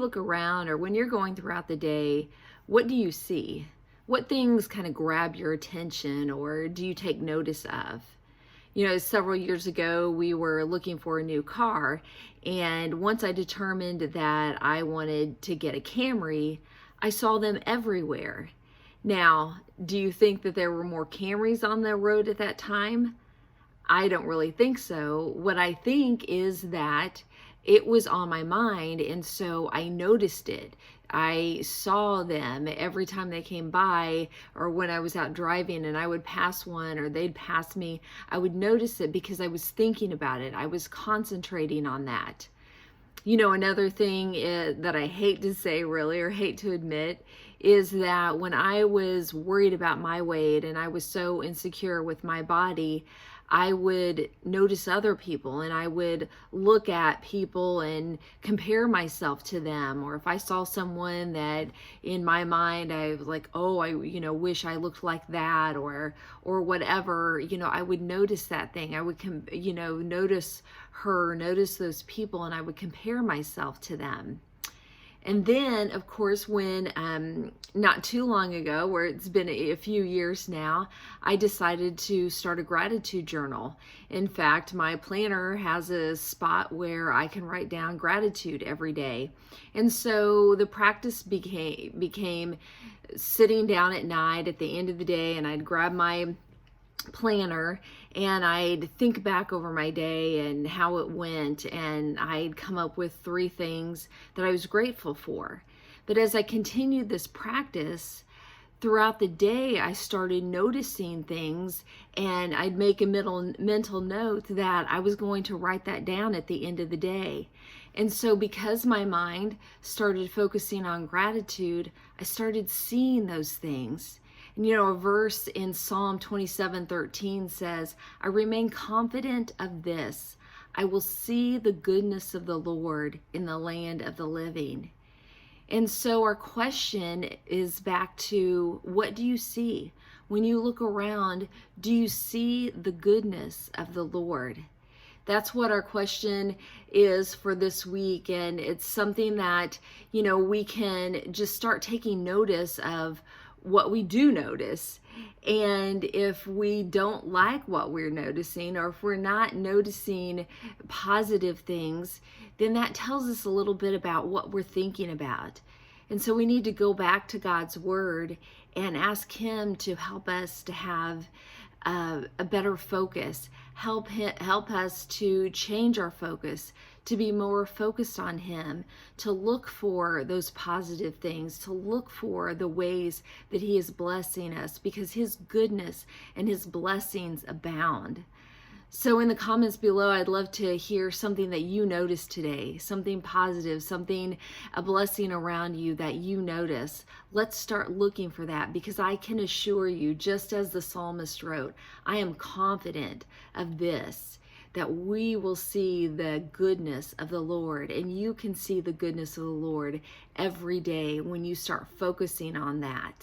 Look around, or when you're going throughout the day, what do you see? What things kind of grab your attention, or do you take notice of? Several years ago, we were looking for a new car, and once I determined that I wanted to get a Camry, I saw them everywhere. Now, do you think that there were more Camrys on the road at that time? I don't really think so. What I think is that it was on my mind, and so I noticed it. I saw them every time they came by, or when I was out driving and I would pass one or they'd pass me. I would notice it because I was thinking about it. I was concentrating on that. Another thing that I hate to say, really, or hate to admit, is that when I was worried about my weight and I was so insecure with my body, I would notice other people, and I would look at people and compare myself to them. Or if I saw someone that in my mind I was like, oh, I wish I looked like that, or whatever, I would notice that thing. I would notice those people, and I would compare myself to them. And then, of course, when not too long ago, where it's been a few years now, I decided to start a gratitude journal. In fact, my planner has a spot where I can write down gratitude every day. And so the practice became sitting down at night at the end of the day, and I'd grab my planner and I'd think back over my day and how it went, and I'd come up with 3 things that I was grateful for. But as I continued this practice throughout the day, I started noticing things, and I'd make a mental note that I was going to write that down at the end of the day. And so because my mind started focusing on gratitude, I started seeing those things. And a verse in Psalm 27:13 says, I remain confident of this: I will see the goodness of the Lord in the land of the living. And so our question is back to, what do you see? When you look around, do you see the goodness of the Lord? That's what our question is for this week. And it's something that, we can just start taking notice of what we do notice. And if we don't like what we're noticing, or if we're not noticing positive things, then that tells us a little bit about what we're thinking about. And so we need to go back to God's word and ask Him to help us to have a better focus, help us to change our focus, to be more focused on Him, to look for those positive things, to look for the ways that He is blessing us, because His goodness and His blessings abound. So in the comments below, I'd love to hear something that you noticed today, something positive, a blessing around you that you notice. Let's start looking for that, because I can assure you, just as the psalmist wrote, I am confident of this, that we will see the goodness of the Lord, and you can see the goodness of the Lord every day when you start focusing on that.